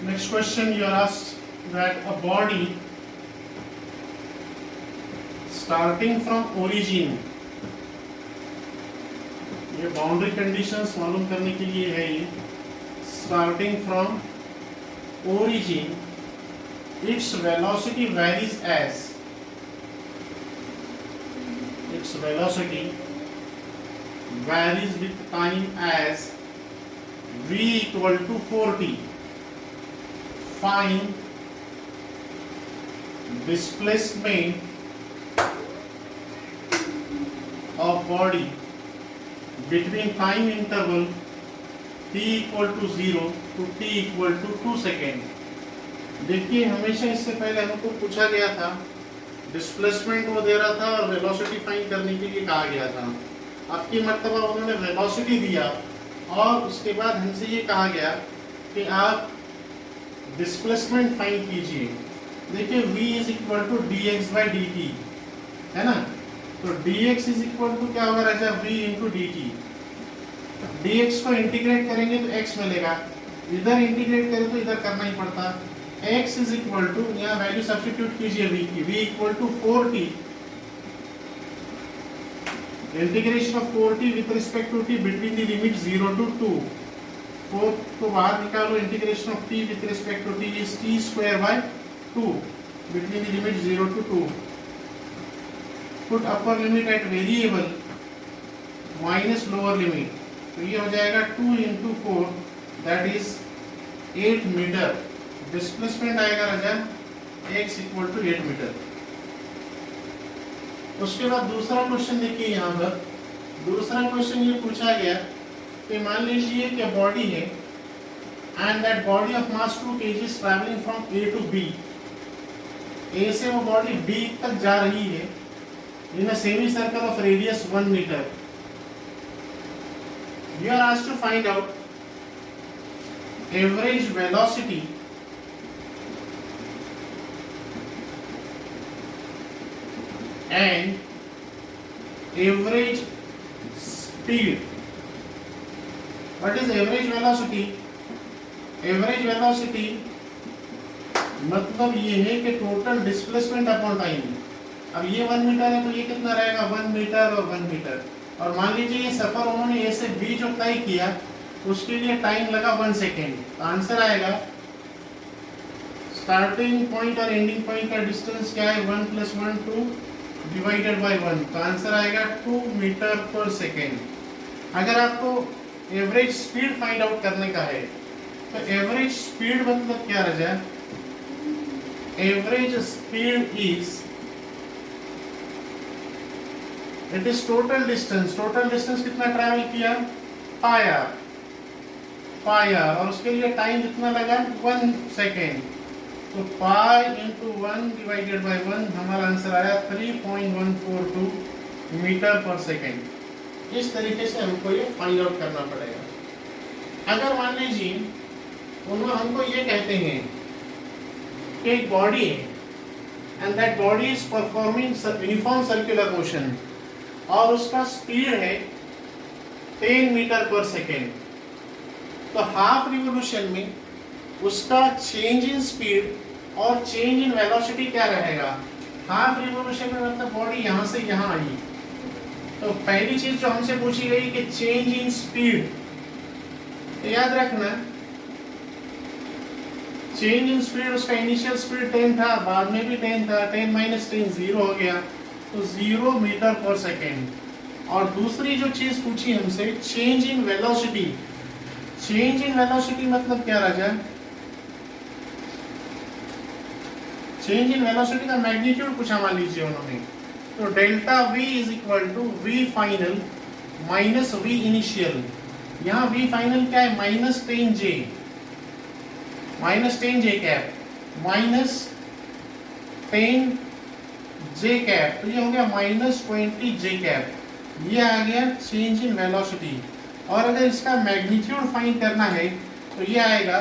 Next question you are asked that a body starting from origin, ये boundary conditions मालूम करने के लिए है ये, starting from origin its velocity varies as, its velocity varies with time as v equal to 4t. Find displacement of body between time interval t equal to 0 to t equal to 2 second. देखिए हमेशा इससे पहले हमको पूछा गया था, displacement वो दे रहा था और वेलोसिटी फाइंड करने के लिए कहा गया था. आपकी मर्तबा उन्होंने वेलोसिटी दिया और उसके बाद हमसे ये कहा गया कि आप डिस्प्लेसमेंट फाइंड कीजिए. देखिए v is equal to dx by dt है ना, तो dx इज इक्वल टू क्या होगा राजा, v इंटू dt. dx को इंटीग्रेट करेंगे तो x मिलेगा, इधर इंटीग्रेट करें तो इधर करना ही पड़ता. x इज इक्वल टू, यहाँ वैल्यू सब्स्टिट्यूट कीजिए v की, v equal to 4t, integration of 4t with respect to t between the limit 0 to 2. 4 को बाहर निकालो, integration of t with respect to t is t square by 2 between the limit 0 to 2. Put upper limit at variable minus lower limit. तो ये हो जाएगा 2 into 4 that is 8 metre. Displacement आएगा राजा x equal to 8 metre. उसके बाद दूसरा question देखिए यहाँ पर. दूसरा क्वेश्चन ये पूछा गया कि मान लीजिए कि बॉडी है and that body of mass 2 kg is traveling from A to B. A से वो बॉडी B तक जा रही है in a semi circle of radius 1 meter. You are asked to find out average velocity and average speed. What is average velocity? Average velocity मतलब ये है कि टोटल डिस्प्लेसमेंट अपॉन टाइम. अब ये 1 मीटर है तो ये कितना रहेगा, 1 मीटर और 1 मीटर. और मान लीजिए ये सफर उन्होंने ए से बी जो तय किया उसके लिए टाइम लगा 1 सेकेंड. तो आंसर आएगा स्टार्टिंग पॉइंट और एंडिंग पॉइंट का डिस्टेंस क्या है, 1 + 1 2 डिवाइडेड बाय 1. तो आंसर आएगा 2 मीटर पर सेकेंड. अगर आपको एवरेज स्पीड फाइंड आउट करने का है तो एवरेज स्पीड मतलब क्या रह जाए, average speed is, it is total distance. Total distance कितना ट्रैवल किया, पाया और उसके लिए टाइम कितना लगा, 1 सेकेंड. तो पाई इंटू 1 डिवाइडेड बाय 1 हमारा आंसर आया 3.142 मीटर पर सेकेंड. इस तरीके से हमको ये फाइंड आउट करना पड़ेगा. अगर मान लीजिए उन्होंने हमको ये कहते हैं कि एक बॉडी है and that body is performing uniform circular motion और उसका स्पीड है 10 मीटर पर सेकेंड, तो हाफ रिवोल्यूशन में उसका चेंज इन स्पीड और चेंज इन वेलोसिटी क्या रहेगा. हाफ रिवोल्यूशन में मतलब बॉडी यहाँ से यहाँ आई, तो पहली चीज जो हमसे पूछी गई कि चेंज इन स्पीड, तो याद रखना चेंज इन स्पीड उसका इनिशियल स्पीड 10 था, बाद में भी 10 था, 10 - 10 0 हो गया, तो 0 मीटर पर सेकेंड. और दूसरी जो चीज पूछी हमसे change in velocity. Change in velocity मतलब क्या रह जाए, चेंज इन वेलोसिटी का मैग्नीट्यूड पूछा मान लीजिए उन्होंने. तो delta v is equal to v final minus v initial. यहाँ v फाइनल क्या है, -10j कैप -10j कैप, तो ये हो गया -20j कैप. ये आ गया चेंज इन वेलोसिटी. और अगर इसका मैग्नीट्यूड फाइंड करना है तो ये आएगा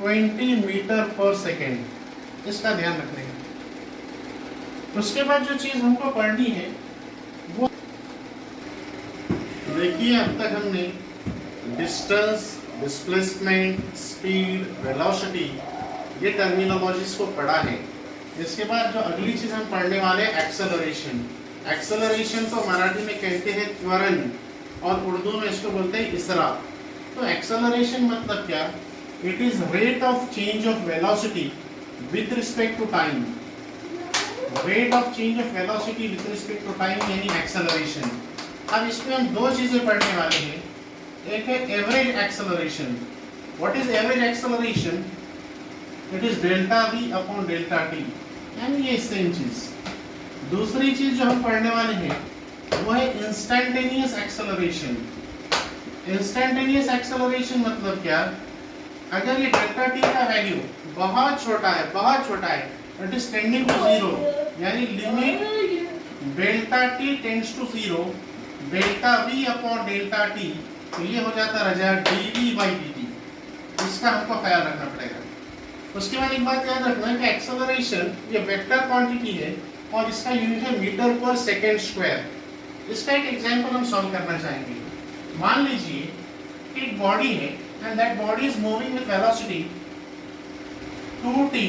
20 मीटर पर सेकेंड. इसका ध्यान रखना है. उसके बाद जो चीज हमको पढ़नी है वो देखिए, अब तक हमने डिस्टेंस डिस्प्लेसमेंट, स्पीड, वेलोसिटी, ये टर्मिनोलॉजीज को पढ़ा है। इसके बाद जो अगली चीज हम पढ़ने वाले हैं एक्सेलरेशन। एक्सेलरेशन तो मराठी में कहते हैं त्वरण और उर्दू में इसको बोलते हैं इसरा। तो एक्सेलरेशन मतलब क्या? It is rate of change of velocity with respect to time. Rate of change of velocity with respect to time यानी एक्सेलरेशन। अब इसमें हम दो चीजें पढ़ने वाले हैं। एक है average acceleration. What is average acceleration? It is delta V upon delta T, यानी ये सेम चीज। दूसरी चीज जो हम पढ़ने वाले हैं वो है इंस्टैन्टेनियस एक्सेलरेशन। इंस्टैन्टेनियस एक्सेलरेशन मतलब क्या? अगर ये डेल्टा टी का वैल्यू बहुत छोटा है, it is tending to zero, यानी limit delta T tends to zero, delta V upon delta T, तो ये हो जाता है डीवी बाई डी। इसका हमको ख्याल रखना पड़ेगा। उसके बाद एक बात याद रखना है कि एक्सेलरेशन ये वेक्टर क्वांटिटी है और इसका यूनिट है मीटर पर सेकेंड स्क्वायर। इसका एक एग्जांपल हम सॉल्व करना चाहेंगे। मान लीजिए कि एक बॉडी है and that body is moving with velocity 2t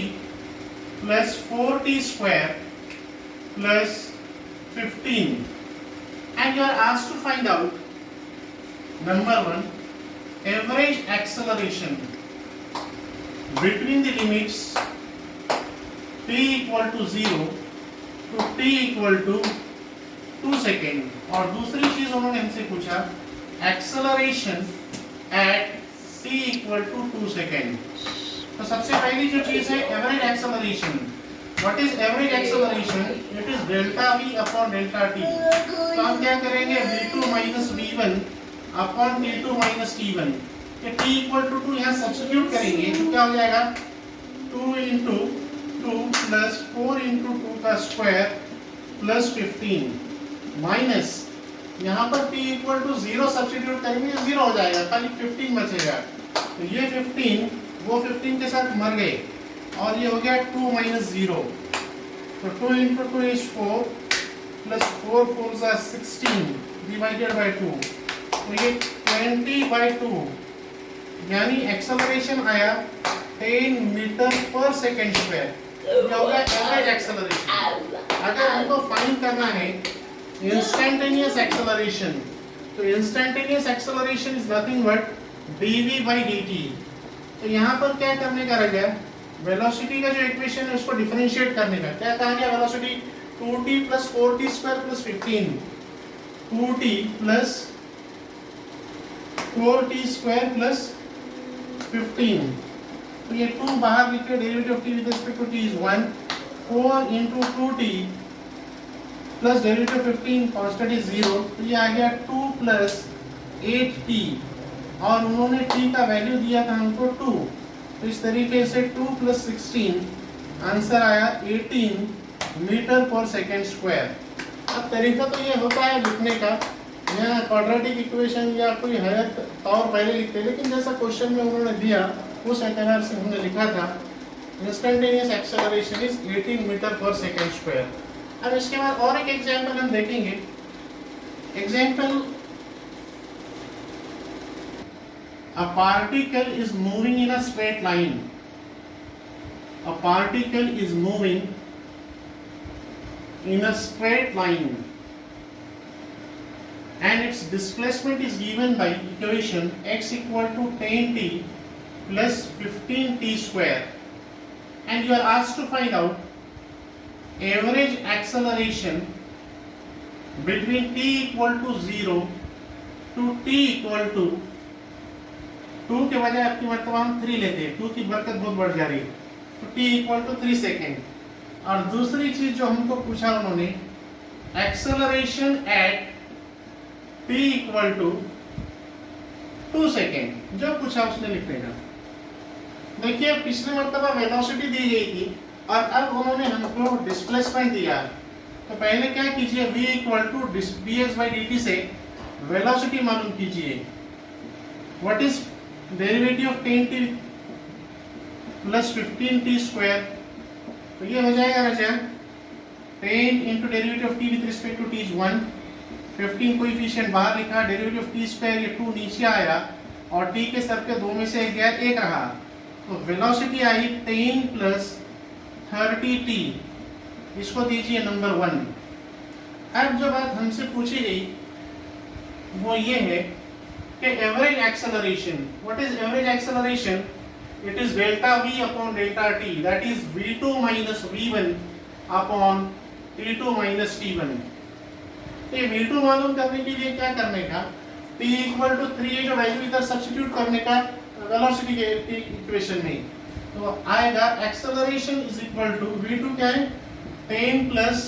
plus 4t square plus 15, and you are asked to find out number 1 average acceleration between the limits t equal to 0 to t equal to 2 second. और दूसरी चीज उन्होंने हमसे पूछा acceleration at t equal to 2 second. तो सबसे पहली जो चीज है average acceleration. What is average acceleration? It is delta v upon delta t। तो हम क्या करेंगे v2 minus v1 upon t2 minus t1। ये t इक्वल टू 2 यहाँ सब्स्टिट्यूट करेंगे तो क्या हो जाएगा 2 इंटू 2 प्लस 4 इंटू 2 का स्क्वायर प्लस 15 माइनस यहाँ पर t इक्वल टू 0 सब्स्टिट्यूट करेंगे 0 हो जाएगा, खाली 15 बचेगा। तो ये 15 वो 15 के साथ मर गए और ये हो गया 2 माइनस 0। तो 2 into 2 is 4 plus 4 4 is 16 divided by 2, तो ये 20/2 यानी एक्सेलरेशन आया 10 मीटर पर सेकेंड स्क्वायर। ये हो गया एवरेज एक्सेलरेशन। अगर हमको फाइंड करना है इंस्टैन्टेनियस एक्सेलरेशन, तो instantaneous acceleration is nothing but dv by dt। तो यहाँ पर क्या करने का रह गया, वेलोसिटी का जो इक्वेशन है उसको डिफरेंशिएट करने का। क्या कहा गया? Velocity 2t plus 4t square plus 15, 2t plus 4t square plus 15। तो ये 2 बाहर लिखे, derivative of t with respect to t is 1, 4 into 2t plus derivative 15 constant is 0, तो ये आ गया 2 plus 8t और उन्होंने t का वैल्यू दिया था हमको 2, तो इस तरीके से 2 plus 16 आंसर आया 18 मीटर पर सेकेंड स्क्वायर। अब तरीका तो ये होता है लिखने का, यहाँ क्वाड्रेटिक इक्वेशन या कोई है तौर पहले लिखते, लेकिन जैसा क्वेश्चन में उन्होंने दिया उस एतबार से हमने लिखा था इंस्टैन्टेनियस एक्सेलरेशन इज 18 मीटर पर सेकेंड स्क्वायर। अब इसके बाद और एक एग्जाम्पल हम देखेंगे। Example, a particle is moving in a straight line. A particle is moving in a straight line and its displacement is given by equation x equal to 10t plus 15t square, and you are asked to find out average acceleration between t equal to 0 to t equal to 2 के बजाय आपकी मरतबा हम 3 लेते हैं, 2 की बरकत बहुत बढ़ जा रही है, तो t इक्वल टू 3 सेकेंड। और दूसरी चीज जो हमको पूछा उन्होंने acceleration at t equal to 2 second, जो पूछा उसने लिख देना। देखिए पिछले मरतबा वेलोसिटी दी गई थी और अब उन्होंने हमको डिस्प्लेसमेंट दिया, तो पहले क्या कीजिए v equal to dx by dt से वेलोसिटी मालूम कीजिए। What is derivative of 10t plus 15t square, तो ये हो जाएगा राजा 10 into derivative of t with respect to t is 1, 15 coefficient बाहर लिखा, डेरिवेटिव ऑफ t स्क्वायर ये 2 नीचे आया, और t के सर पे 2 में से 1 गया, 1 रहा, तो वेलोसिटी आई 10 प्लस 30t, इसको दीजिए नंबर 1। अब जो बात हमसे पूछी गई वो ये है कि average acceleration, what is average acceleration? It is delta v upon delta t, that is v2 minus v1 upon t2 minus t1। ये v2 मालूम करने के लिए क्या करने का, t इक्वल टू 3 जो वैल्यू इधर सब्स्टिट्यूट करने का वेलोसिटी के इक्वेशन में, तो आएगा acceleration is equal to v2 क्या है 10 प्लस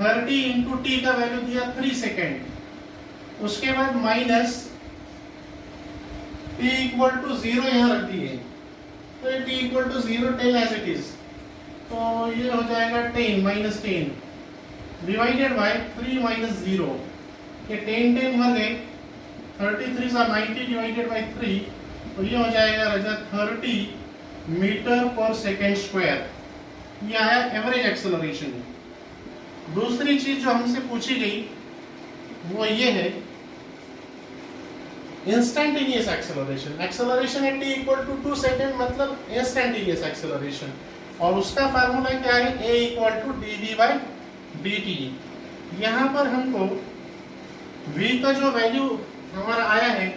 30 इंटू t का वैल्यू दिया 3 सेकेंड, उसके बाद माइनस t इक्वल टू 0 यहाँ रख दिए, तो t equal to 0 10 as it is, तो ये हो जाएगा 10 माइनस 10 डिवाइडेड बाय 3 माइनस 0, ये 10 10 मर गए, 33 सा 90 डिवाइडेड बाय 3, तो ये हो जाएगा राजा 30 मीटर पर सेकेंड स्क्वायर। ये आया एवरेज एक्सेलरेशन। दूसरी चीज जो हमसे पूछी गई वो ये है instantaneous acceleration. Acceleration at t equal to 2 second मतलब इंस्टेंटेनियस एक्सेलरेशन, और उसका फार्मूला क्या है a equal to dv by dt। यहाँ पर हमको v का जो वैल्यू हमारा आया है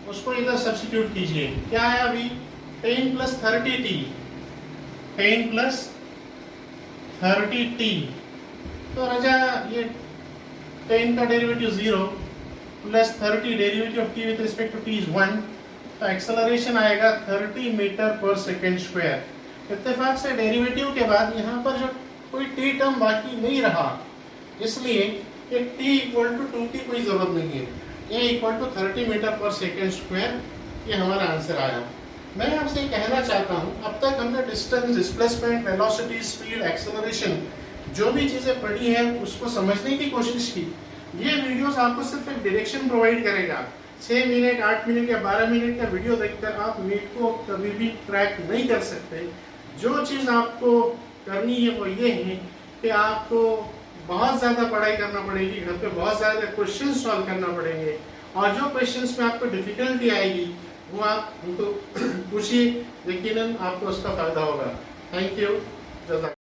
उसको इधर सब्स्टिट्यूट कीजिए, क्या आया v 10 plus 30t, 10 plus 30t, तो राजा ये 10 का derivative 0 plus 30 derivative of t with respect to t is 1, तो एक्सेलरेशन आएगा 30 मीटर पर सेकेंड स्क्वायर। इत्तेफाक से डेरिवेटिव के बाद यहाँ पर जो कोई t टर्म बाकी नहीं रहा, इसलिए ये t इक्वल टू 2 की कोई जरूरत नहीं है, a इक्वल टू 30 मीटर पर सेकेंड स्क्वायर, ये हमारा आंसर आया। मैं आपसे कहना चाहता हूँ, अब तक हमने distance, displacement, velocity, speed, acceleration जो भी चीज़ें पढ़ी हैं उसको समझने की कोशिश की। ये वीडियोस आपको सिर्फ एक डायरेक्शन प्रोवाइड करेगा। 6 मिनट 8 मिनट या 12 मिनट का वीडियो देखकर आप नीट को कभी भी ट्रैक नहीं कर सकते। जो चीज़ आपको करनी है वो ये है कि आपको बहुत ज़्यादा पढ़ाई करना पड़ेगी, घर पे बहुत ज़्यादा क्वेश्चन सॉल्व करना पड़ेंगे, और जो क्वेश्चंस में आपको डिफिकल्टी आएगी वो आप उनको पूछिए, यकीनन आपको उसका फ़ायदा होगा। Thank you.